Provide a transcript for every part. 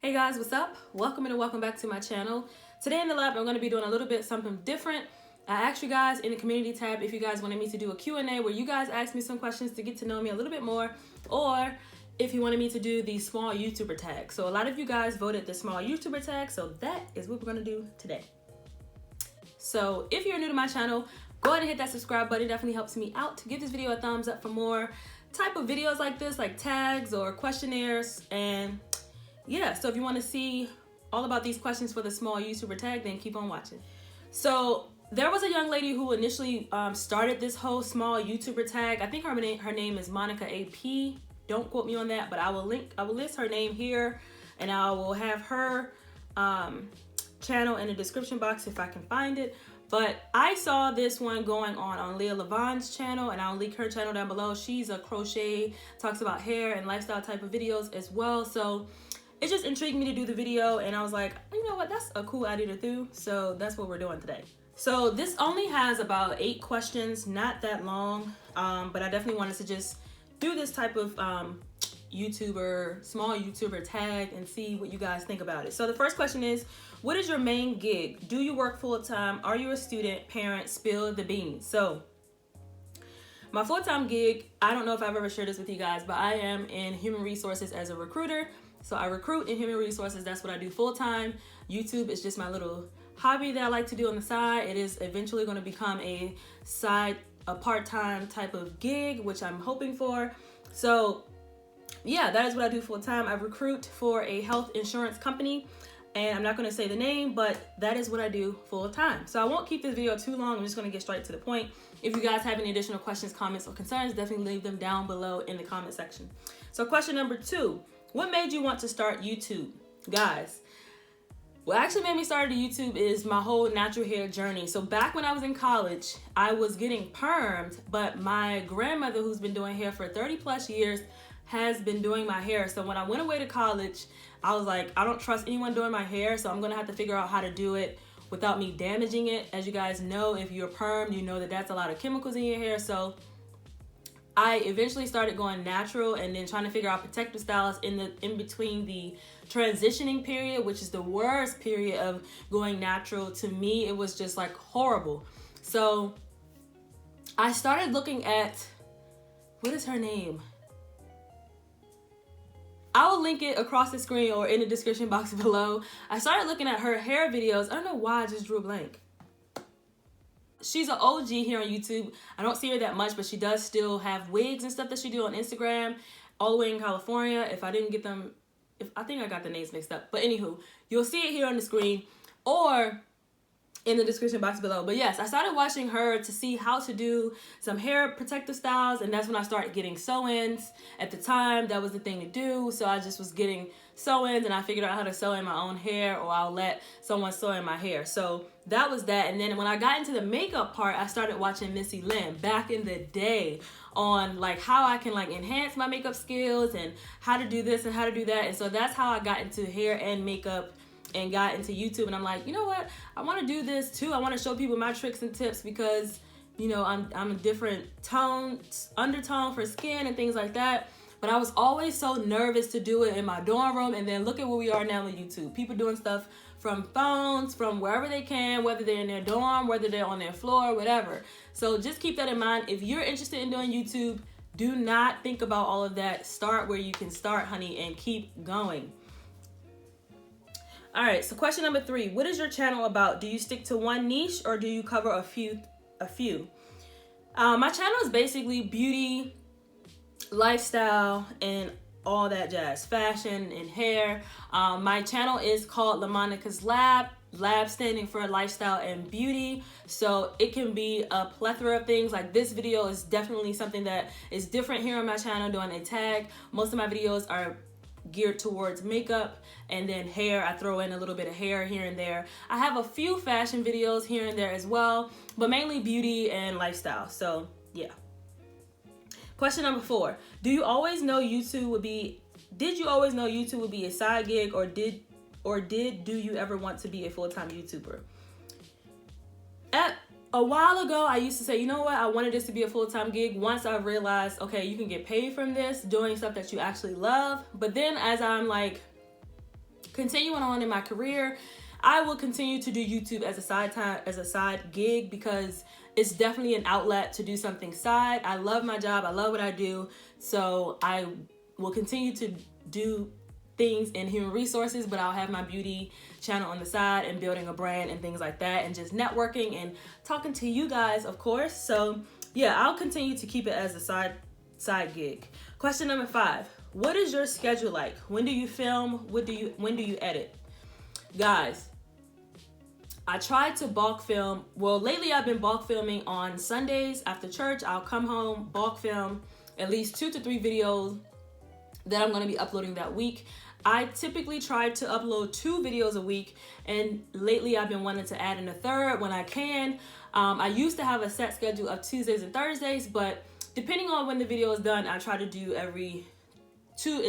Hey guys, what's up? Welcome and welcome back to my channel. Today in the lab, I'm going to be doing a little bit something different. I asked you guys in the community tab if you guys wanted me to do a Q&A where you guys asked me some questions to get to know me a little bit more, or if you wanted me to do the small YouTuber tag. So a lot of you guys voted the small YouTuber tag, so that is what we're going to do today. So if you're new to my channel, go ahead and hit that subscribe button. It definitely helps me out. Give this video a thumbs up for more type of videos like this, like tags or questionnaires. And yeah, so if you want to see all about these questions for the small YouTuber tag, then keep on watching. So there was a young lady who initially started this whole small YouTuber tag. I think her name is Monica AP. Don't quote me on that, but I will list her name here, and I will have her channel in the description box if I can find it. But I saw this one going on Leah Lavon's channel, and I'll link her channel down below. She's a crochet, talks about hair and lifestyle type of videos as well. So it just intrigued me to do the video, and I was like, you know what, that's a cool idea to do. So that's what we're doing today. So this only has about 8 questions, not that long, but I definitely wanted to just do this type of small YouTuber tag and see what you guys think about it. So the first question is, what is your main gig? Do you work full-time? Are you a student, parent? Spill the beans. So my full-time gig, I don't know if I've ever shared this with you guys, but I am in human resources as a recruiter. So I recruit in human resources. That's what I do full-time. YouTube is just my little hobby that I like to do on the side. It is eventually going to become a part-time type of gig, which I'm hoping for. So yeah, that is what I do full-time. I recruit for a health insurance company, and I'm not going to say the name, but that is what I do full-time. So I won't keep this video too long. I'm just going to get straight to the point. If you guys have any additional questions, comments, or concerns, definitely leave them down below in the comment section. So question number 2. What made you want to start YouTube? Guys, what actually made me start YouTube is my whole natural hair journey. So back when I was in college, I was getting permed, but my grandmother, who's been doing hair for 30 plus years, has been doing my hair. So when I went away to college, I was like, I don't trust anyone doing my hair, so I'm gonna have to figure out how to do it without me damaging it. As you guys know, if you're permed, you know that that's a lot of chemicals in your hair. So I eventually started going natural and then trying to figure out protective styles in between the transitioning period, which is the worst period of going natural. To me, it was just like horrible. So I started looking at, what is her name? I will link it across the screen or in the description box below. I started looking at her hair videos. I don't know why I just drew a blank. She's an OG here on YouTube. I don't see her that much, but she does still have wigs and stuff that she do on Instagram, all the way in California. If I didn't get them, I think I got the names mixed up. But anywho, you'll see it here on the screen or in the description box below. But yes, I started watching her to see how to do some hair protective styles, and that's when I started getting sew-ins. At the time, that was the thing to do. So I just was getting sew-ins, and I figured out how to sew in my own hair, or I'll let someone sew in my hair. So that was that. And then when I got into the makeup part, I started watching Missy Lynn back in the day on like how I can like enhance my makeup skills and how to do this and how to do that. And so that's how I got into hair and makeup and got into YouTube. And I'm like, you know what? I want to do this too. I want to show people my tricks and tips because, you know, I'm a different undertone for skin and things like that. But I was always so nervous to do it in my dorm room. And then look at where we are now on YouTube. People doing stuff from phones, from wherever they can, whether they're in their dorm, whether they're on their floor, whatever. So just keep that in mind. If you're interested in doing YouTube, do not think about all of that. Start where you can start, honey, and keep going. All right, so question number 3. What is your channel about? Do you stick to one niche or do you cover a few? My channel is basically beauty, lifestyle, and all that jazz, fashion and hair. My channel is called LaMonicas Lab standing for lifestyle and beauty. So it can be a plethora of things. Like this video is definitely something that is different here on my channel, doing a tag. Most of my videos are geared towards makeup, and then hair. I throw in a little bit of hair here and there. I have a few fashion videos here and there as well, but mainly beauty and lifestyle. So yeah. Question number 4. Did you always know YouTube would be a side gig, or do you ever want to be a full-time YouTuber? A while ago, I used to say, you know what, I wanted this to be a full-time gig. Once I realized, okay, you can get paid from this, doing stuff that you actually love. But then as I'm like continuing on in my career, I will continue to do YouTube as a side gig, because it's definitely an outlet to do something side. I love my job. I love what I do. So I will continue to do things in human resources, but I'll have my beauty channel on the side and building a brand and things like that, and just networking and talking to you guys, of course. So yeah, I'll continue to keep it as a side gig. Question number 5. What is your schedule like? When do you film? When do you edit? Guys, I tried to bulk film. Well, lately I've been bulk filming on Sundays after church. I'll come home, bulk film at least 2 to 3 videos that I'm going to be uploading that week. I typically try to upload 2 videos a week, and lately I've been wanting to add in a third when I can. I used to have a set schedule of Tuesdays and Thursdays, but depending on when the video is done, I try to do at least 2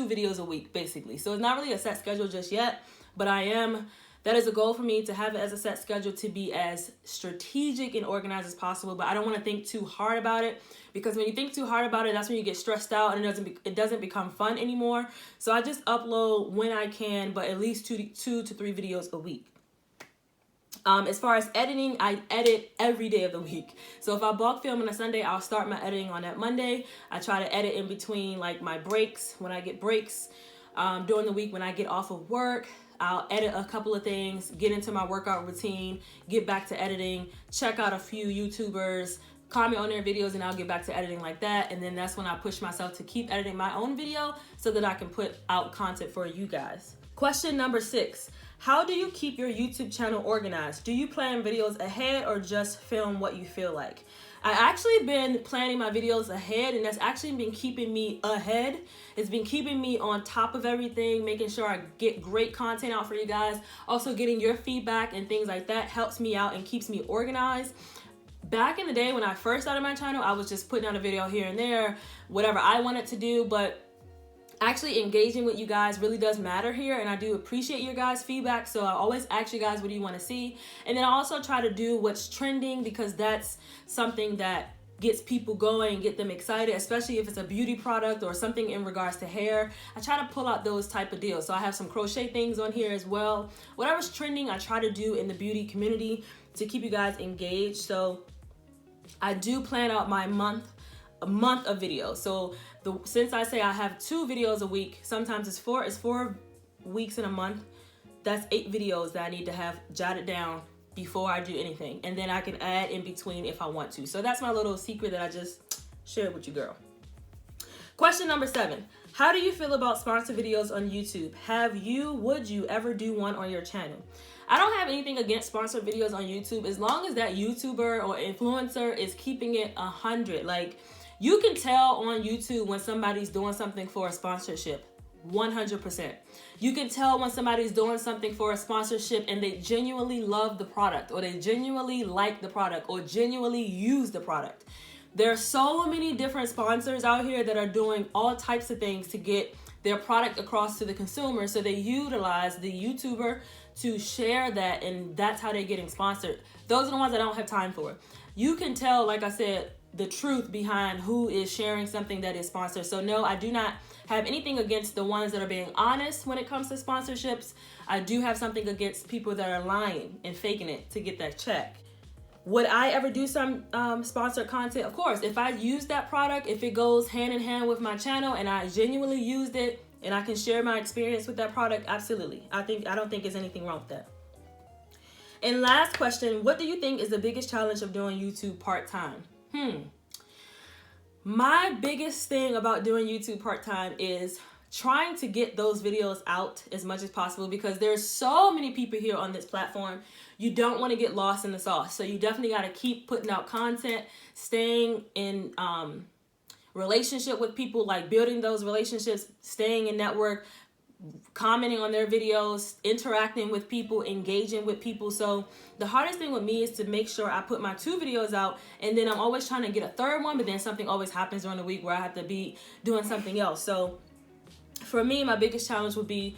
videos a week, basically. So it's not really a set schedule just yet, but that is a goal for me, to have it as a set schedule, to be as strategic and organized as possible. But I don't want to think too hard about it, because when you think too hard about it, that's when you get stressed out and it doesn't become fun anymore. So I just upload when I can, but at least 2 to 3 videos a week. As far as editing, I edit every day of the week. So if I bulk film on a Sunday, I'll start my editing on that Monday. I try to edit in between, like, my breaks, when I get breaks. During the week when I get off of work, I'll edit a couple of things, get into my workout routine, get back to editing, check out a few YouTubers, comment on their videos, and I'll get back to editing like that. And then that's when I push myself to keep editing my own video so that I can put out content for you guys. Question number 6. How do you keep your YouTube channel organized? Do you plan videos ahead or just film what you feel like? I actually been planning my videos ahead, and that's actually been keeping me ahead. It's been keeping me on top of everything, making sure I get great content out for you guys. Also, getting your feedback and things like that helps me out and keeps me organized. Back in the day when I first started my channel, I was just putting out a video here and there, whatever I wanted to do, but actually engaging with you guys really does matter here, and I do appreciate your guys' feedback. So I always ask you guys, what do you want to see? And then I also try to do what's trending, because that's something that gets people going, get them excited, especially if it's a beauty product or something in regards to hair. I try to pull out those type of deals. So I have some crochet things on here as well. Whatever's trending, I try to do in the beauty community to keep you guys engaged. So I do plan out my a month of videos. So since I say I have 2 videos a week, sometimes it's 4 weeks in a month. That's 8 videos that I need to have jotted down before I do anything, and then I can add in between if I want to. So that's my little secret that I just shared with you, girl. Question number 7. How do you feel about sponsored videos on YouTube? Would you ever do one on your channel? I don't have anything against sponsored videos on YouTube, as long as that YouTuber or influencer is keeping it 100. Like, you can tell on YouTube when somebody's doing something for a sponsorship, 100%. You can tell when somebody's doing something for a sponsorship and they genuinely love the product, or they genuinely like the product, or genuinely use the product. There are so many different sponsors out here that are doing all types of things to get their product across to the consumer. So they utilize the YouTuber to share that, and that's how they're getting sponsored. Those are the ones I don't have time for. You can tell, like I said, the truth behind who is sharing something that is sponsored. So no, I do not have anything against the ones that are being honest when it comes to sponsorships. I do have something against people that are lying and faking it to get that check. Would I ever do some sponsored content? Of course, if I use that product, if it goes hand in hand with my channel and I genuinely used it and I can share my experience with that product, absolutely. I don't think there's anything wrong with that. And last question, what do you think is the biggest challenge of doing YouTube part-time? My biggest thing about doing YouTube part-time is trying to get those videos out as much as possible, because there's so many people here on this platform. You don't want to get lost in the sauce. So you definitely got to keep putting out content, staying in relationship with people, like building those relationships, staying in network, commenting on their videos, interacting with people, engaging with people. So the hardest thing with me is to make sure I put my 2 videos out, and then I'm always trying to get a third one, but then something always happens during the week where I have to be doing something else. So for me, my biggest challenge would be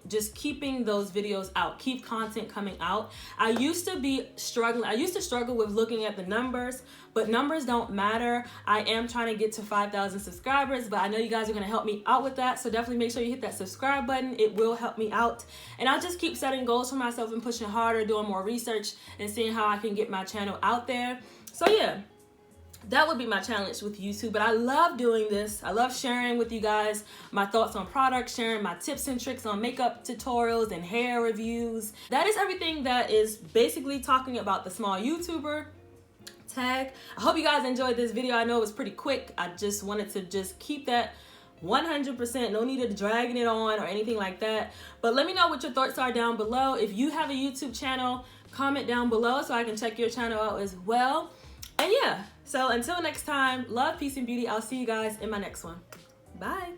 just keeping those videos out, keep content coming out. I used to struggle with looking at the numbers, but numbers don't matter. I am trying to get to 5,000 subscribers, but I know you guys are gonna help me out with that. So definitely make sure you hit that subscribe button. It will help me out. And I'll just keep setting goals for myself and pushing harder, doing more research and seeing how I can get my channel out there. So yeah, that would be my challenge with YouTube. But I love doing this. I love sharing with you guys my thoughts on products, sharing my tips and tricks on makeup tutorials and hair reviews. That is everything that is basically talking about the small YouTuber tag. I hope you guys enjoyed this video. I know it was pretty quick. I just wanted to just keep that 100%, no need of dragging it on or anything like that. But let me know what your thoughts are down below. If you have a YouTube channel, comment down below so I can check your channel out as well. And yeah, so until next time, love, peace, and beauty. I'll see you guys in my next one. Bye.